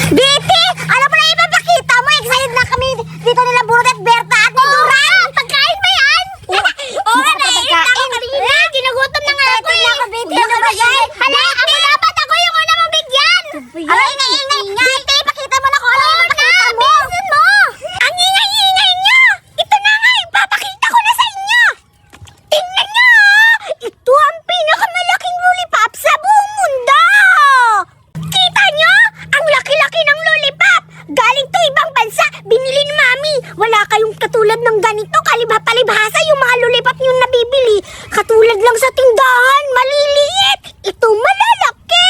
Betty! Alam mo na ipapakita mo. Excited na kami dito nila Burot at Berta at ni Duran. Pagkain ba yan? Oo nga, naiinit ako kanina. Ginagutom na nga ako eh. Ano ba yan? Hala, ako dapat ako yung una mong bigyan. Ay, ingay. Betty, pakita mo na kung ano yung ipapakita mo. Bilisan mo. Ang ingay-ingay niyo. Ito na nga, ipapakita ko na sa inyo. Tingnan niyo. Ito ang pinakamalaking lollipop sa buong mundo. Kita niyo? Ang laki-laki ng lollipop. Galing to ibang bansa. Binili ni Mami. Wala kayong katulad ng ganito. Palibhasa yung mga lollipop yung nabibili. Katulad lang sa tindahan. Maliliit. Ito malalaki.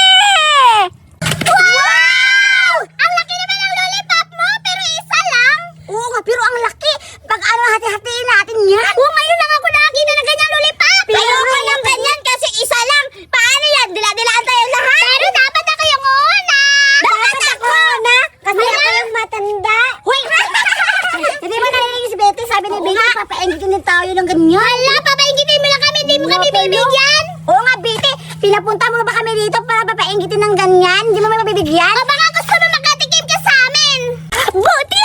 Wow! Ang laki naman ng lollipop mo. Pero isa lang. Oo nga, pero ang laki. Pag ano, hati-hatiin natin yan. Oo, ngayon lang ako nakakita ng ganyang lollipop. Pero ako lang ganyan kasi isa lang. Paano yan? Dila-dilaan tayo lahat. Pero dapat ako yung una. Dapat ako una? Kasi ako yung matanda. Hoy! Hindi ba narinig si Betty? Sabi ni Betty, papaingitin din tayo ng ganyan. Hala, papaingitin mo lang kami. Hindi mo kami bibigyan. Oo nga, Betty. Pinapunta mo ba kami dito para papaingitin ng ganyan? Hindi mo mabibigyan? O baka gusto mo magkatikim ka sa amin. Buti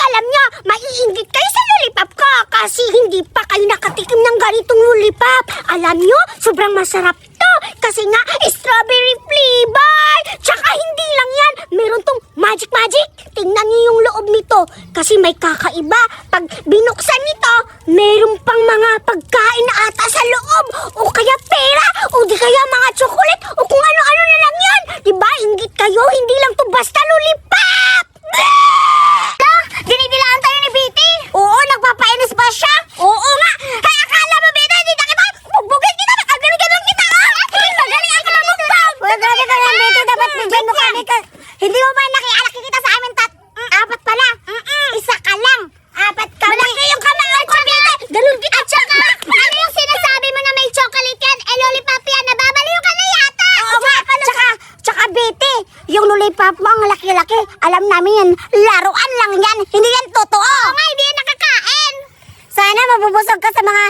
alam nyo. Maiinggit kayo sa lollipop ko kasi hindi pa kayo nakatikim ng ganitong lollipop. Alam nyo, sobrang masarap to kasi nga strawberry flavor. Tsaka hindi lang yan, meron tong magic. Tingnan nyo yung loob nito kasi may kakaiba. Pag binuksan nito, meron pang mga pagkain na ata sa loob o kaya pera o di kaya mga chocolate o kung ano-ano na lang yan. Diba, inggit kayo, hindi lang to basta lollipop. Dinidilaan tayo ni Betty. Oo, nagpapainis ba siya? Oo nga. Kaya akala mo, Betty, hindi na kita bugbugin kita. Nakaganon kita. Magaling ako mamugbog. Grabe ka lang, Betty. Dapat bigyan mo kami. Hindi mo ba nakikita sa amin apat pala? Isa ka lang. Apat kami. Malaki yung kamangan ko, Betty. Ganun kita. At saka, ano yung sinasabi mo na may chocolate yan? Lollipop yan. Nababaliw ka na yata. Oo nga. Tsaka, Betty, yung lollipop mo ang laki-laki. Alam namin yan, laruan lang yan. Hindi yan totoo. Oo nga, hindi yan nakakain. Sana mabubusog ka sa mga,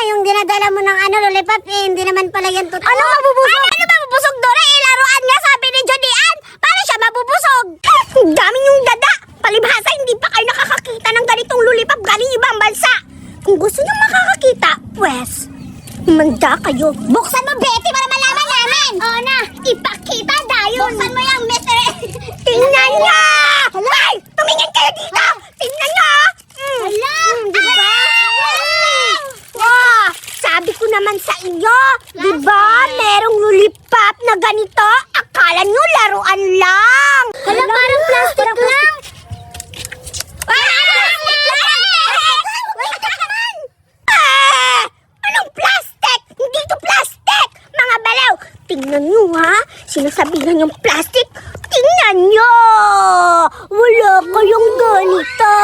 yung dinadala mo ng lollipop. Hindi naman pala yan totoo. Ano mabubusog? Ano mabubusog, Dora? Laruan nga, sabi ni Jodian. Paano siya mabubusog? Ang dami yung dada. Palibhasa, hindi pa kayo nakakakita ng ganitong lollipop galing ibang bansa. Kung gusto nyo makakakita, pues, manda kayo. Buksan mo, Betty, para malaman namin. Oo na, ipakita tayo. Buksan mo yung Mr. Tingnan nyo! Ay! Tumingin kayo dito! Tingnan nyo! Hala! Diba? Wow! Sabi ko naman sa inyo, diba? Merong lollipop na ganito. Akala nyo laruan lang. Hala, parang plastic lang. Anong plastic? Hindi to plastic! Mga balaw! Tingnan nyo ha! Sinasabihan yung plastic! Tingnan nyo! Wala kayong ganito!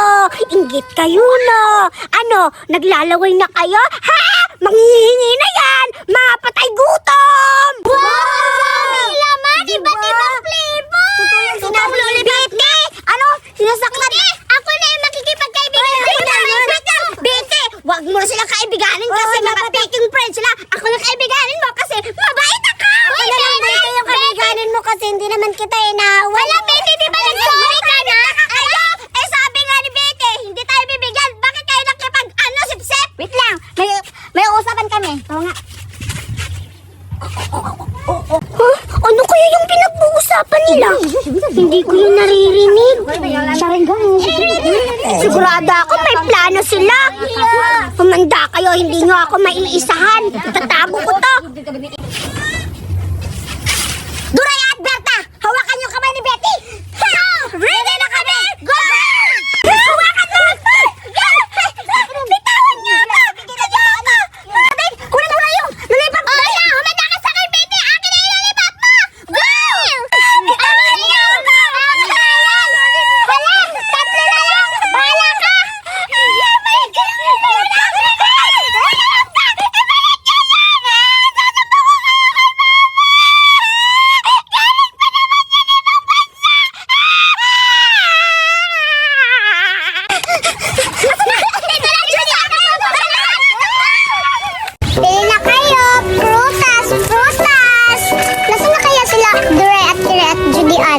Inggit kayo na! Ano? Naglalaway na kayo? Ha? Manghihingi na yan! Mga patay gutom! Wow! Ang laman! Iba't ibang flavor! Totoo yung sinabi ni Betty! Ano? Sinasaktan? Ako na yung makikipagkaibigan sa inyo! Betty! Huwag mo na silang kaibiganin kasi mga faking friends sila! Ako na kaibiganin mo kasi mabait ako! Ako na lang Betty yung kaibiganin mo kasi hindi naman kita inaaway! Wala Betty! Di ba nag-sorry ka na? Ano? Eh sabi nga ni Betty, hindi tayo bibigyan! Bakit kayo sip-sip? Wait lang! May usapan kami! Oo nga! Ano kaya yung pinag-uusapan nila? Hindi ko yung naririnig. Sigurado ako may plano sila. Pumanda kayo, hindi nyo ako maiisahan. Tatago ko to. Duray at Berta, hawakan yung kamay ni Betty. Ready na kami! Go! Hawakan mo! Bitawan niyo ako! Bitawan niyo ako! Kunin mo na yung lollipop! Oh yeah! Humanda ka sa akin, Betty! Akin na yung lollipop mo! Go! Akin na yung Hala! Tatlo na lang! Bahala ka! Ibalik nyo yan! Sasabaw ko kayo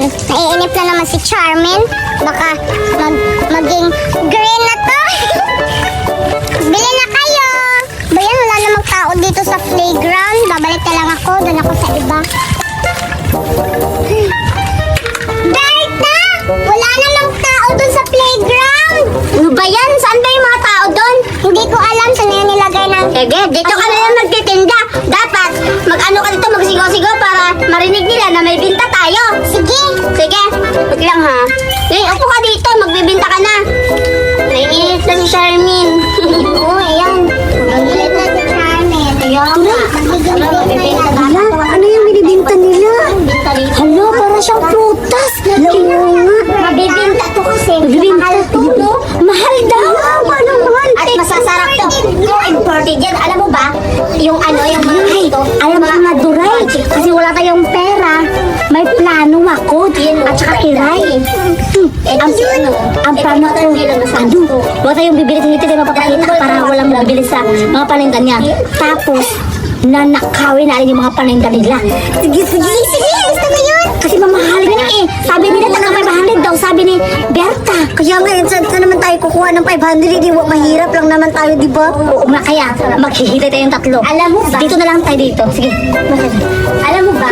Naiinip na naman si Charmin. Baka maging green na to. Bili na kayo. Bayan, wala namang tao dito sa playground. Babalik na lang ako. Doon ako sa iba. Berta! Wala namang tao doon sa playground. Ano ba yan? Saan ba yung mga tao doon? Hindi ko alam. Saan na yan nilagay ng... Sige, dito ka na lang magtitinda. Dapat mag-ano ka dito, magsigaw-sigaw para marinig nila na may binta tayo. Sige. Sige. Wait lang ha. Hey, upo ka dito. Magbibinta ka na. Naiinit na si Charmin. Oo, ayan. Naiinit na si Charmin. Ayan. Magbibinta ka na. Ano yung binibinta nila? Hala, para siyang prutas. Mabibinta to kasi. Mahal to, no? Mahal daw. Paano mahal? At masasarap to. Ito, imported yan. Alam mo ba? Yung ano, yung mga ito. Alam mo nga, Duray. Kasi wala tayong pera. May plano ako. At saka kiray. Ang plano ko, wala tayong bibili sa dito. Mapapakita para walang bibili sa mga paninda niya. Tapos, nanakawin natin yung mga paninda nila. Sige. Gusto mo yun? Kasi mamahal yun eh. Sabi nila taga 500 daw. Sabi ni Berta. Kaya nga, saan naman tayo kukuha ng 500? Di ba mahirap lang naman tayo, di ba? Oo nga, kaya maghihintay tayong tatlo. Alam mo ba? Dito na lang tayo dito. Sige. Alam mo ba?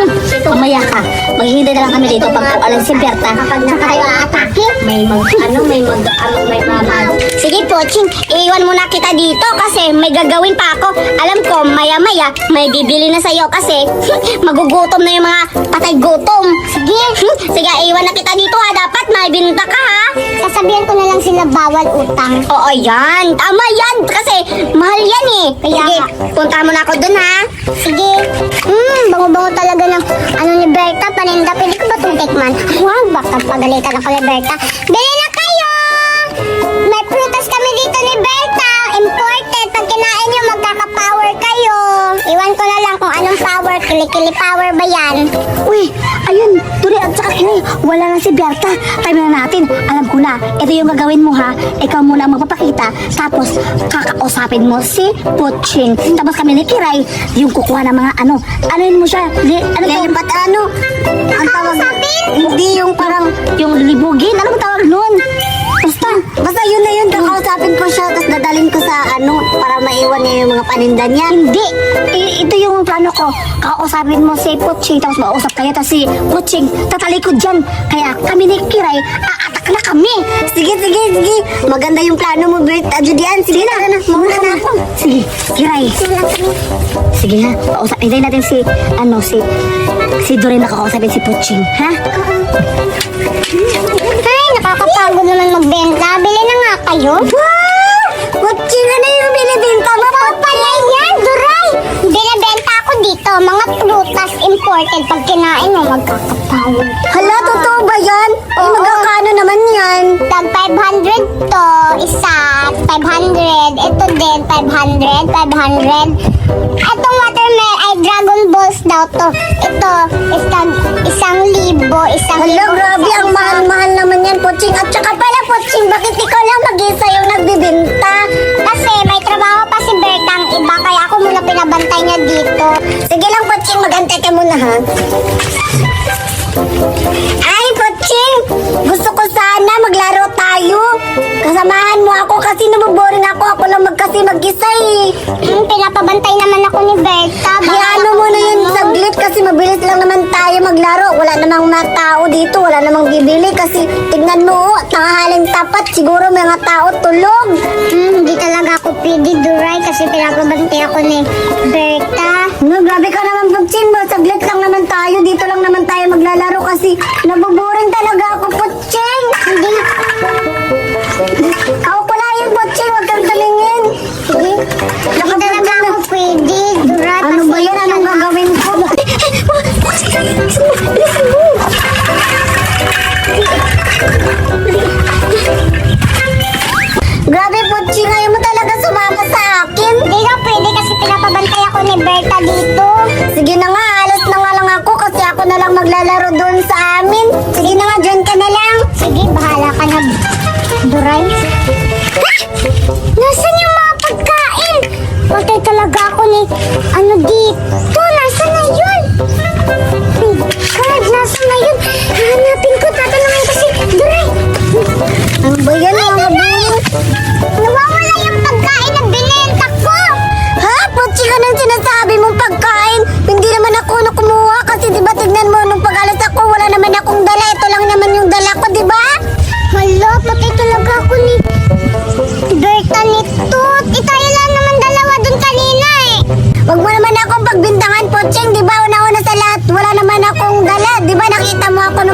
Mamaya ka. Maghihintay na lang kami dito pag alam si Berta. Kapag na tayo aatake, May sige po, Ching, iiwan muna kita dito kasi may gagawin pa ako. Alam ko, maya-maya, may bibili na sa'yo kasi magugutom na yung mga patay gutom. Sige. Sige, iiwan na kita dito ha. Dapat may binta ka ha. Sasabihan ko na lang sila bawal utang. Oo, yan. Tama yan. Kasi mahal yan eh. Sige, punta mo na ako dun ha. Sige. Bango-bango talaga ng ano ni Berta. Paninda, pwede ko ba itong tikman? Huwag, baka pagalitan ako ni Berta. Bili na kayo! May prutas kami dito ni Berta. Imported. Pag kinain nyo, magkaka-power kayo. Iwan ko na lang kung anong power. Kili-kili power ba yan? Uy, ayun, Turi at saka Kiray, wala na si Berta. Time na natin. Alam ko na, ito yung gagawin mo ha. Ikaw muna ang magpapakita. Tapos, kakausapin mo si Puching. Tapos kami ni Kiray, yung kukuha ng mga ano. Anuin mo siya? Ano to? Ba't ano? Ang tawag Hindi yung parang, yung libugin. Ano mo tawag nun? Basta yun na yun, kakausapin ko siya, tapos dadalhin ko sa ano, para maiwan niya yung mga paninda niya. Hindi. Ito yung plano ko. Kakausapin mo si Puching, tapos mausap kayo, tapos si Puching, tatalikod dyan. Kaya kami ni Kiray, aatak na kami. Sige. Maganda yung plano mo, Bert. Judian, sige na. Mauna na ako. Sige, Kiray. Sige ha, hintayin natin si Doreen na kakausapin si Puching, ha? Ay, nakakapagod naman magbenta. Bili na nga kayo. Wow! Puching, ano yung binibenta mo? Pala yan, Duray. Binibenta ako dito, mga prutas imported. Pag kinain mo, magkakapawag. Hala, totoo ba yan? Ay, magkakano naman yan? Tag 500 to, isa, 500. Ito din, 500. Itong watermelon ay Dragon Balls daw to. Ito, isang libo. Grabe, ang mahal-mahal naman yan, Puching. At saka pala, Puching, bakit ikaw lang mag-isa yung nagbibinta? Kasi may trabaho pa si Bertang iba, kaya ako muna pinabantay niya dito. Sige lang, Puching, mag-antay ka muna, ha? Ay, Puching! Gusto ko sana maglaro tayo. Kasamahan mo ako kasi nabuboring ako. Ako lang mag-isa eh. Pinapabantay naman ako ni Berta. Hayaan mo muna yun saglit kasi mabilis lang naman tayo maglaro. Wala namang mga tao dito. Wala namang bibili kasi tignan mo, tanghaling tapat. Siguro mga tao tulog. Hindi talaga ako pwede, Duray, kasi pinapabantay ako ni Berta. No, grabe ka naman, Puching. Saglit lang naman tayo. Dito lang naman tayo maglalaro kasi nabuboring talaga ako, Puching. Hindi. Ako pala yun, Puching. Huwag kang tumingin. Sige. Hindi talaga ako pwede, Duray. Ano ba yan? Anong gagawin ko? Bilisan mo! Grabe, Puching. Ayaw mo talaga sumama sa akin. Hindi ka pwede kasi pinapabantay ako ni Berta dito. Sige na nga, alas na nga lang ako kasi ako na lang maglalaro doon sa amin. Sige na nga, dyan ka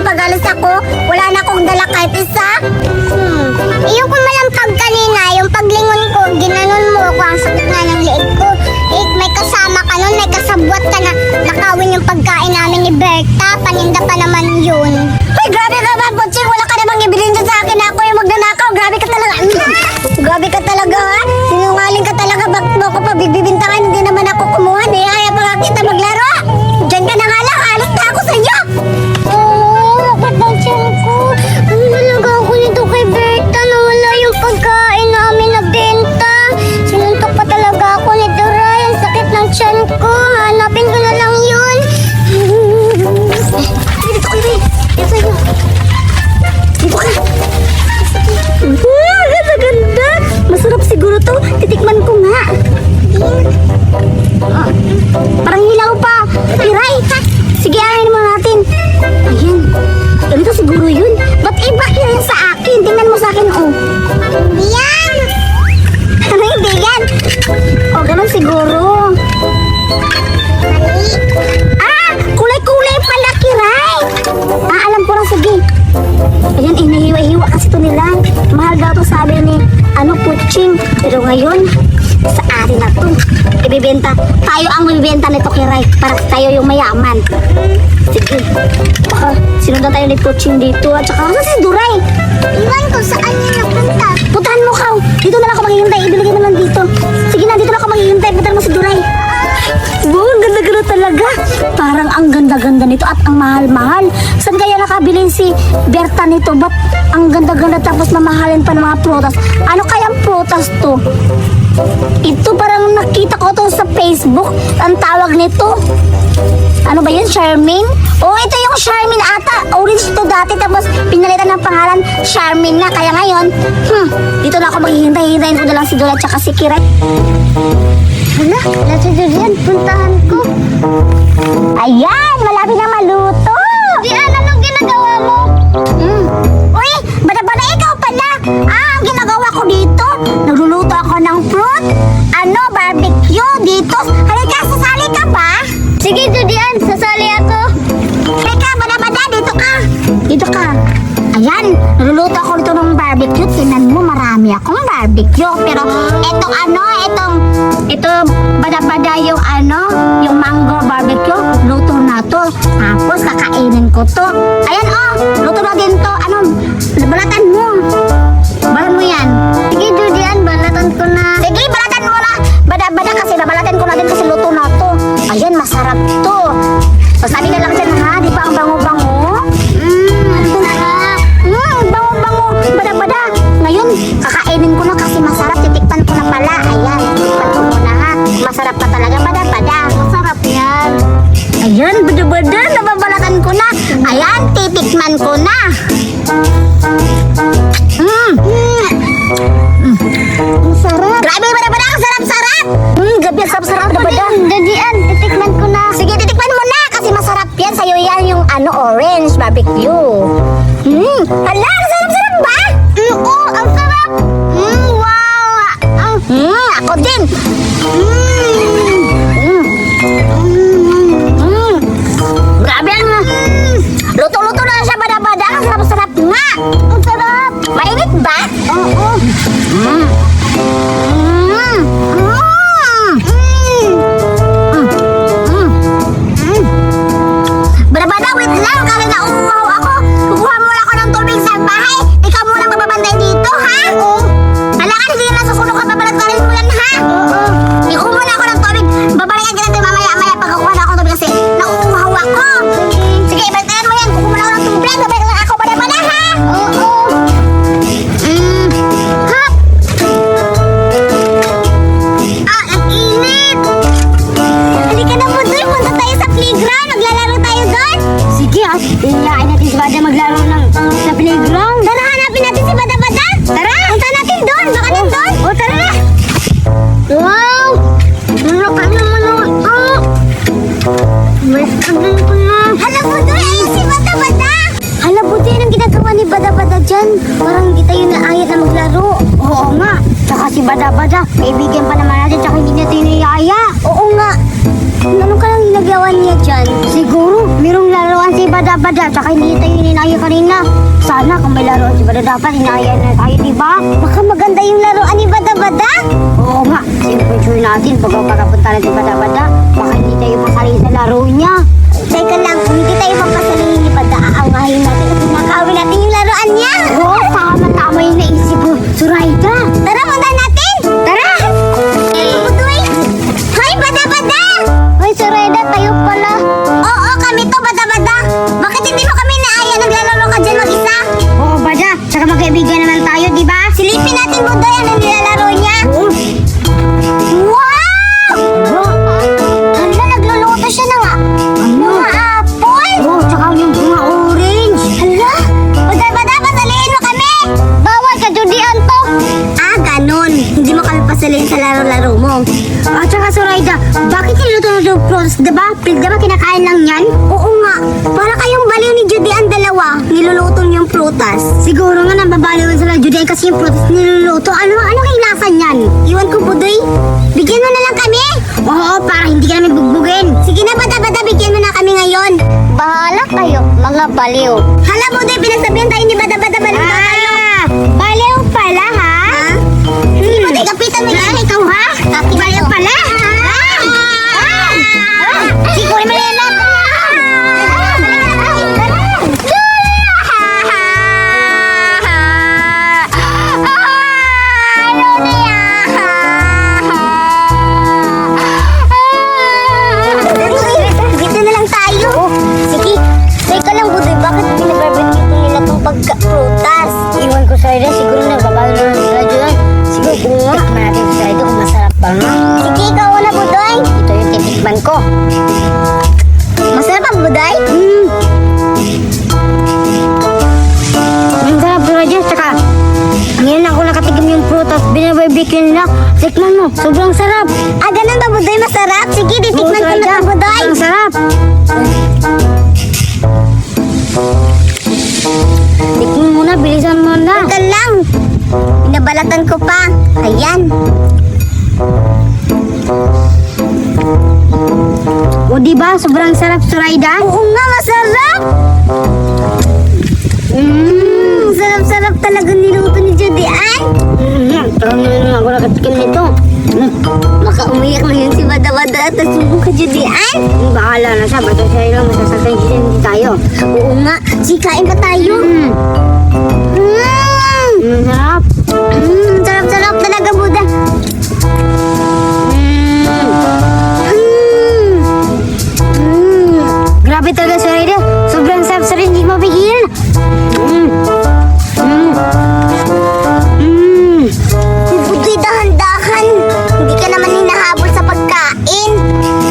magalis ako. Wala na akong dala kahit isa. Yung kumalampag kanina, yung paglingon ko, ginanon mo ako, ang sakit na ng leeg ko. Eh, may kasama ka nun, may kasabwat ka na nakawin yung pagkain namin ni Berta. Paninda pa naman yun. Ay, grabe ka ba, Poching? Wala ka namang ibilin dyan sa akin. Ako yung magnanakaw. Grabe ka talaga. Grabe ka talaga, ha? Sinungaling ka talaga. Bakit mo ako pagbibintangan? Hindi naman ako kumuha. Di kaya pa kita maglaro. Diyan ka na nga lang. Alis na ako sa iyo. Bakit ang tiyan ko? Ano talaga ako nito kay Berta? Nawala yung pagkain namin na benta. Sinuntok pa talaga ako nito, Ray. Ang sakit ng tiyan ko. Hanapin ko na lang yun. Dito ko, Ray. Dito sa'yo. Dito ka. Ganda-ganda. Masarap siguro to. Titikman ko nga. Parang hilaw pa. Ray, sige, ahin mo natin. Ayan. Ganito siguro yun. Ba't iba yan sa akin? Tingnan mo sa akin, oh. Yan! Ano hindi yan? Oh, ganun siguro. Ah! Kulay-kulay pala, Kiray! Ah, alam ko na, sige. Ayan, hinahiwa-hiwa kasi ito nila. Mahal daw to, sabi ni, Puching. Pero ngayon, sa atin na to. Ibibenta. Tayo ang ibibenta nito, Kiray. Para tayo yung mayaman. Sige. Baka sinundan tayo ni Puching dito. At saka, ano si Duray? Iwan ko, saan niya napunta? Puntahan mo, Kaw. Dito na lang ako maghihintay. Ibigay mo lang dito. Sige na, dito na ako maghihintay. Puntahan mo si Duray. Wow, ang ganda-ganda talaga. Parang ang ganda-ganda nito at ang mahal-mahal. Saan kaya nakabili si Berta nito? Ba't ang ganda-ganda tapos mamahalin pa ng mga prutas? Ano kayang prutas to? Ito parang nakita ko to sa Facebook. Ang tawag nito. Ano ba yun? Charmin? Oh, ito yung Charmin ata. Orange to dati tapos pinalitan ng pangalan Charmin na. Kaya ngayon, dito na ako maghihintay. Hintayin ko na lang si Dora at saka si Kiray. Hala, nasa dyan, puntahan ko. Ayan, malapit na maluto. Diyan, anong ginagawa mo? Uy, bada-bada ikaw pala. Ang ginagawa ko dito, nagluluto ako ng fruit. Barbecue dito. Halika, sasali ka ba? Sige, Judian, sasali ako. Teka, bada-bada, dito ka. Dito ka. Ayan, nagluluto ako dito ng barbecue. Tingnan mo, marami akong barbecue. Pero ito bada-bada yung yung mango barbecue. Luto na to. Tapos kakainin ko to. Ayan, luto na din to. Balatan mo. Balan mo yan. Sige, Judian, balatan ko na. Sige, balatan mo na. Bada-bada kasi babalatan ko na din kasi luto na to. Ayan, masarap to. Sabi na lang dyan, ha? Di ba ang bango-bango? Bango-bango. Bada-bada. Ngayon, kakainin ko na kasi masarap. Titikpan ko na pala. Ayan, titikpan ko muna, ha? Masarap pa talaga. Bada-bada. Masarap yan. Ayan, bada-bada. Nababalatan ko na. Ayan, titikman ko na. Masarap. Grabe, bada-bada. Ang sarap-sarap. Gabi, ang sarap-sarap. Bada-bada. Dadian, titikman ko na. Sige, titikman mo na. Kasi masarap yan. Sa'yo yan yung orange barbecue. Hala, ang sarap-sarap ba? Oo, ang sarap. Wow. Ako din. Grabe ang luto-luto na siya, bada-bada. Ang sarap-sarap nga. Ang sarap. Mainit ba? Oo. Bada-bada, wait lang. Kasi nauuhaw ako. Kukuha muna ako ng tubig sa bahay. Ikaw muna magbabantay dito, ha? Oo. Kailangan hindi na susunod ka, babalat ka rin mo yan, ha? Oo. Ikuha muna ako ng tubig. Babalikan ka natin mamaya-maya pag kukuha na ako ng tubig kasi nauuhaw ako. Sige, ibantayan mo yan. Kukuha muna ako ng tubig. Babalik lang ako, bada-bada, ha? Oo. Hop! Ang init! Halika na po doon. Punta tayo sa playground. Maglalaro tayo doon. Sige, iyayain natin si Bada maglaro sa playground. Tara, hanapin natin si Bada-Bada. Tara! Punta natin doon. Baka nandun. O, tara na. Wow! Laka naman ako. Mas agad ko na. Hala po doon. Ayun si Bada-Bada. Hala po doon. Ang ginagawa ni Bada-Bada dyan. Parang hindi tayo naayat na maglaro. Oo nga. Tsaka si Bada-Bada. Kaibigan pa naman natin. Tsaka hindi natin niyaya. Oo nga. Ano ka lang pinagawa niya dyan? Siguro, mayroong laruan si Bada-Bada, tsaka hindi tayo ninaya kanina. Sana kung may laruan si Bada dapat inaya na tayo, di ba? Baka maganda yung laruan ni Bada-Bada. Oo nga, sure natin pag pagkapunta na si Bada-Bada, baka hindi tayo pasali sa laro niya. Teka lang, kung hindi tayo papasalihin ni Bada, aangahin natin at nakawin natin yung laruan niya. Oo, tama yung naisip ko. Suraida! Tara, punta natin! Tara! Budoy! Hoy, Bada-Bada! Hoy, Suraida, tayo pala. Oo, kami to, Bada-Bada. Bakit hindi mo kami naaya? Naglalaro ka dyan mag-isa? Oo, Bada, tsaka magkaibigan naman tayo, di ba? Silipin natin, Budoy, ano nilalaro niya. Oo. Wow! Hala, nagluluto siya ng mga apple. Oo, tsaka yung mga orange. Hala, Bada-Bada, pasalihin mo kami. Bawal ka, Judian to. Ah, ganun. Hindi mo kami pasalihin sa laro-laro mo. At tsaka, Suraida, bakit niluto na yung prawns, di ba? Di ba kinakain lang yan? Oo nga, para kayong baliw ni Judy ang dalawa. Niluluto niyong prutas. Siguro nga nababaliwan sila Judian kasi yung prawns niluluto. Ano kailasan yan? Iwan ko, Budoy. Bigyan mo na lang kami. Oo, para hindi ka namin bugbugin. Sige na, Bada-Bada, bigyan mo na kami ngayon. Bahala kayo, mga baliw. Hala, Budoy, pinagsabihan tayo ni Bada-Bada, baliw daw tayo. Baliw pala, ha? Ha? Sige, Budoy, kapitan mo yan. Ikaw, ha? Baliw pala, ha? Siguro mo yan lang. Dito na lang tayo. Sige, teka lang, Budoy, bakit pinabarbecue nila itong pagka-prutas? Iwan ko sa ida, siguro na babalo na sila dyan. Siguro kung tikman natin sa ida kung masarap ba nga. Sige, ikaw na, Budoy. Ito yung titikman ko. Masarap ang Budoy? Ang sarap pala dyan, tsaka ngayon ako nakatikim yung prutas, binabarbecue nila. Tikman mo, sobrang sarap. Ah, ganun ba, Budoy? Masarap? Sige, titikman ko na ito, Budoy. Ang sarap. Tikman mo na, bilisan mo na. Teka lang. Pinabalatan ko pa. Ayan. O diba, sobrang sarap, Suraida? Oo nga, masarap. Sarap-sarap talaga niluto ni Judy Ann. Parang naman ako nakatikim nito. Makaumiyak na yun si Bada-Bada at nasumbong ka, Judy Ann. Bahala na siya, basta siya lang masasaktan siya, hindi tayo. Oo nga. Sige, kain pa tayo. Ang sarap. Sarap-sarap talaga, Buda. Grabe talaga, Suraida. Sobrang sarap sa rin, hindi mapigil. Budoy, dahan-dahan. Hindi ka naman hinahabol sa pagkain.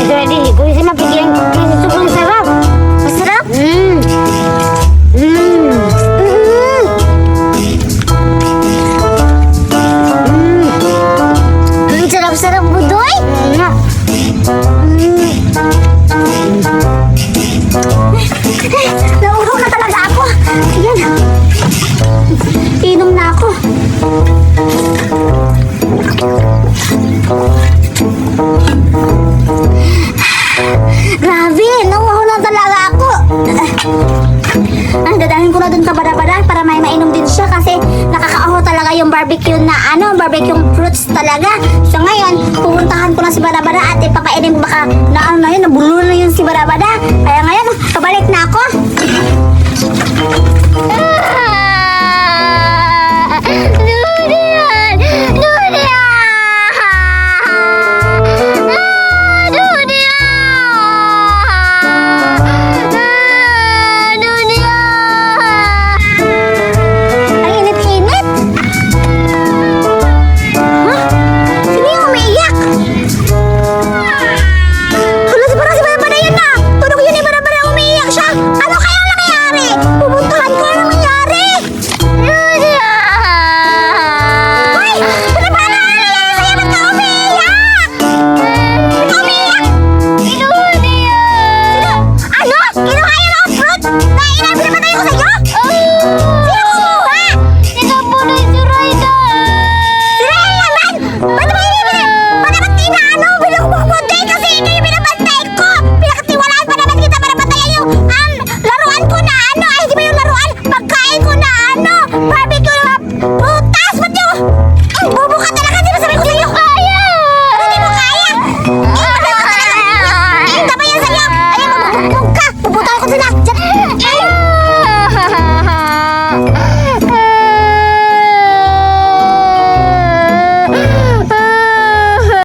Suraida, hindi ko siya mapigilan kasi sobrang sarap. Masarap? Sarap-sarap, Budoy. Nga. Nauuhaw na talaga ako. Ayan. Inom na ako. Grabe, nauuhaw na talaga ako. Dadahin ko na dun sa Bada-Bada para may mainom din siya kasi nakakaaho talaga yung barbecue na barbecue fruits talaga. So ngayon, pupuntahan ko na si Bada-Bada at ipakainin ko baka na yun, nabulo na yun si Bada-Bada. Kaya ngayon, kabalik na ako.